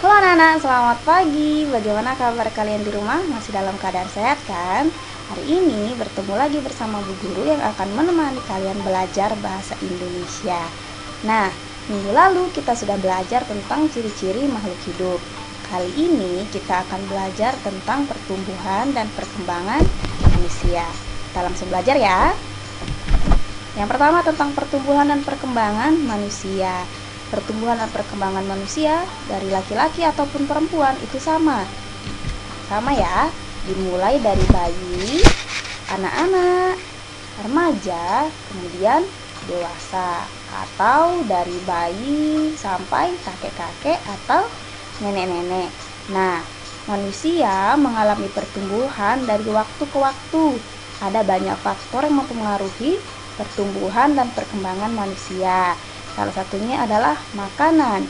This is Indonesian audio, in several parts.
Halo anak-anak, selamat pagi. Bagaimana kabar kalian di rumah? Masih dalam keadaan sehat kan? Hari ini bertemu lagi bersama Bu Guru yang akan menemani kalian belajar bahasa Indonesia. Nah, minggu lalu kita sudah belajar tentang ciri-ciri makhluk hidup. Kali ini kita akan belajar tentang pertumbuhan dan perkembangan manusia. Kita langsung belajar ya. Yang pertama tentang pertumbuhan dan perkembangan manusia. Pertumbuhan dan perkembangan manusia dari laki-laki ataupun perempuan itu sama ya, dimulai dari bayi, anak-anak, remaja, kemudian dewasa, atau dari bayi sampai kakek-kakek atau nenek-nenek. Nah, manusia mengalami pertumbuhan dari waktu ke waktu. Ada banyak faktor yang mempengaruhi pertumbuhan dan perkembangan manusia. Salah satunya adalah makanan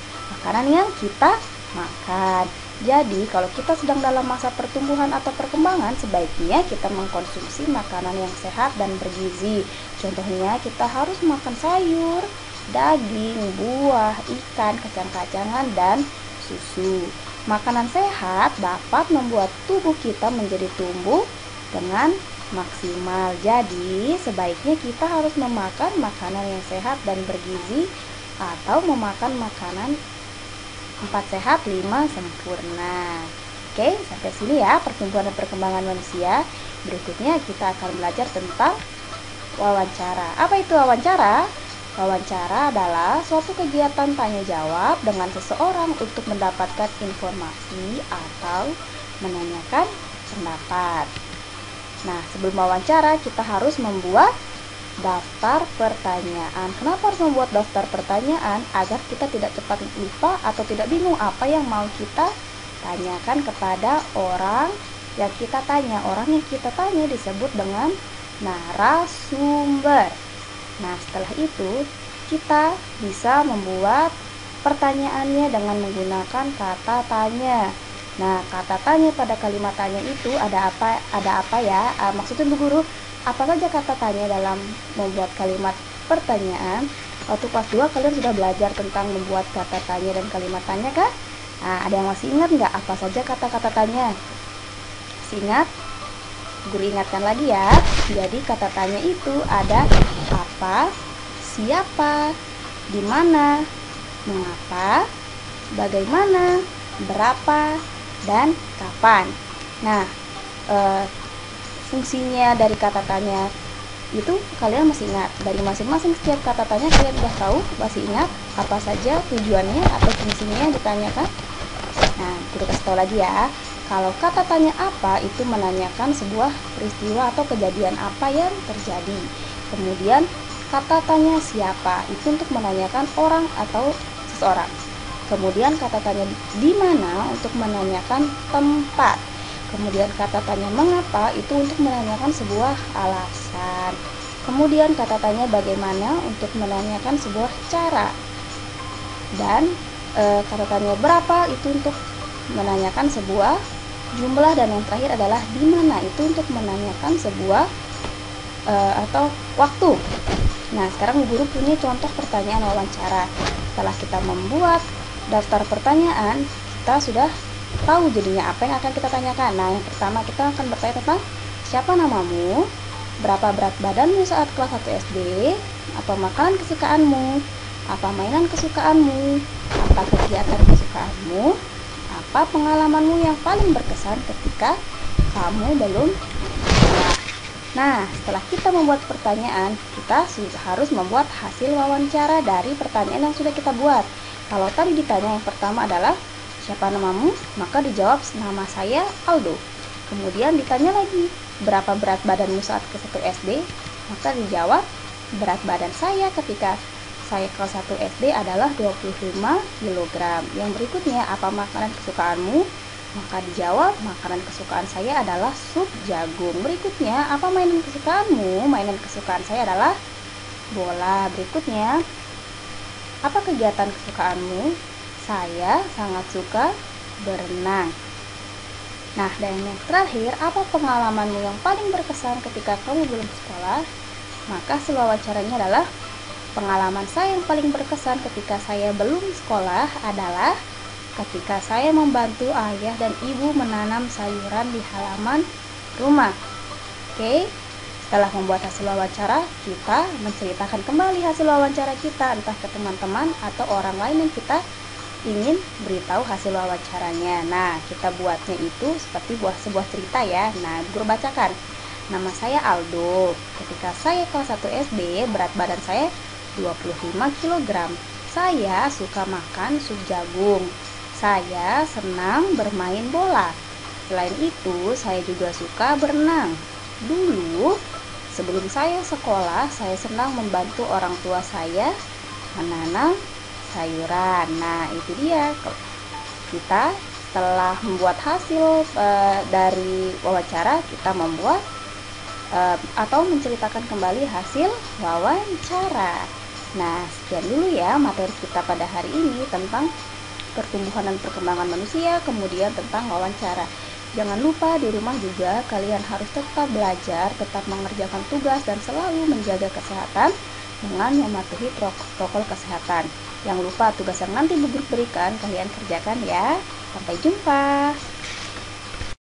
yang kita makan. Jadi kalau kita sedang dalam masa pertumbuhan atau perkembangan, sebaiknya kita mengkonsumsi makanan yang sehat dan bergizi. Contohnya kita harus makan sayur, daging, buah, ikan, kacang-kacangan, dan susu. Makanan sehat dapat membuat tubuh kita menjadi tumbuh dengan maksimal. Jadi sebaiknya kita harus memakan makanan yang sehat dan bergizi atau memakan makanan 4 sehat 5 sempurna. Oke, sampai sini ya pertumbuhan dan perkembangan manusia. Berikutnya kita akan belajar tentang wawancara. Apa itu wawancara? Wawancara adalah suatu kegiatan tanya jawab dengan seseorang untuk mendapatkan informasi atau menanyakan pendapat. Nah, sebelum wawancara kita harus membuat daftar pertanyaan. Kenapa harus membuat daftar pertanyaan? Agar kita tidak cepat lupa atau tidak bingung apa yang mau kita tanyakan kepada orang yang kita tanya. Orang yang kita tanya disebut dengan narasumber. Nah, setelah itu kita bisa membuat pertanyaannya dengan menggunakan kata tanya. Nah, kata tanya pada kalimat tanya itu ada apa ya? Maksudnya Bu Guru, apa saja kata tanya dalam membuat kalimat pertanyaan? Waktu kelas 2 kalian sudah belajar tentang membuat kata tanya dan kalimat tanya kan? Nah, ada yang masih ingat nggak apa saja kata-kata tanya? Masih ingat? Guru ingatkan lagi ya. Jadi kata tanya itu ada apa, siapa, di mana, mengapa, bagaimana, berapa, dan kapan. Nah, fungsinya dari kata tanya itu kalian masih ingat. Dari masing-masing setiap kata tanya kalian sudah tahu, masih ingat apa saja tujuannya atau fungsinya yang ditanyakan. Nah, kita kasih tahu lagi ya. Kalau kata tanya apa itu menanyakan sebuah peristiwa atau kejadian apa yang terjadi. Kemudian kata tanya siapa itu untuk menanyakan orang atau seseorang. Kemudian kata tanya di mana untuk menanyakan tempat. Kemudian kata tanya mengapa itu untuk menanyakan sebuah alasan. Kemudian kata tanya bagaimana untuk menanyakan sebuah cara. Dan kata tanya berapa itu untuk menanyakan sebuah jumlah. Dan yang terakhir adalah di mana itu untuk menanyakan sebuah atau waktu. Nah, sekarang guru punya contoh pertanyaan wawancara. Setelah kita membuat daftar pertanyaan, kita sudah tahu jadinya apa yang akan kita tanyakan. Nah, yang pertama kita akan bertanya tentang siapa namamu, berapa berat badanmu saat kelas 1 SD, apa makanan kesukaanmu, apa mainan kesukaanmu, apa kegiatan kesukaanmu, apa pengalamanmu yang paling berkesan ketika kamu belum sekolah. Nah, setelah kita membuat pertanyaan, kita harus membuat hasil wawancara dari pertanyaan yang sudah kita buat. Kalau tadi ditanya yang pertama adalah siapa namamu, maka dijawab nama saya Aldo. Kemudian ditanya lagi berapa berat badanmu saat ke 1 SD, maka dijawab berat badan saya ketika saya kelas 1 SD adalah 25 kg. Yang berikutnya apa makanan kesukaanmu, maka dijawab makanan kesukaan saya adalah sup jagung. Berikutnya apa mainan kesukaanmu, mainan kesukaan saya adalah bola. Berikutnya apa kegiatan kesukaanmu? Saya sangat suka berenang. Nah, dan yang terakhir, apa pengalamanmu yang paling berkesan ketika kamu belum sekolah? Maka hasil wawancaranya adalah pengalaman saya yang paling berkesan ketika saya belum sekolah adalah ketika saya membantu ayah dan ibu menanam sayuran di halaman rumah. Oke, setelah membuat hasil wawancara, kita menceritakan kembali hasil wawancara kita, entah ke teman-teman atau orang lain yang kita ingin beritahu hasil wawancaranya. Nah, kita buatnya itu seperti sebuah cerita ya. Nah, guru bacakan. Nama saya Aldo. Ketika saya kelas 1 SD, berat badan saya 25 kg. Saya suka makan sup jagung. Saya senang bermain bola. Selain itu, saya juga suka berenang. Dulu, sebelum saya sekolah, saya senang membantu orang tua saya menanam sayuran. Nah, itu dia. Kita setelah membuat hasil dari wawancara, kita membuat atau menceritakan kembali hasil wawancara. Nah, sekian dulu ya materi kita pada hari ini tentang pertumbuhan dan perkembangan manusia, kemudian tentang wawancara. Jangan lupa di rumah juga kalian harus tetap belajar, tetap mengerjakan tugas dan selalu menjaga kesehatan dengan mematuhi protokol kesehatan. Jangan lupa tugas yang nanti Bu Guru berikan kalian kerjakan ya. Sampai jumpa.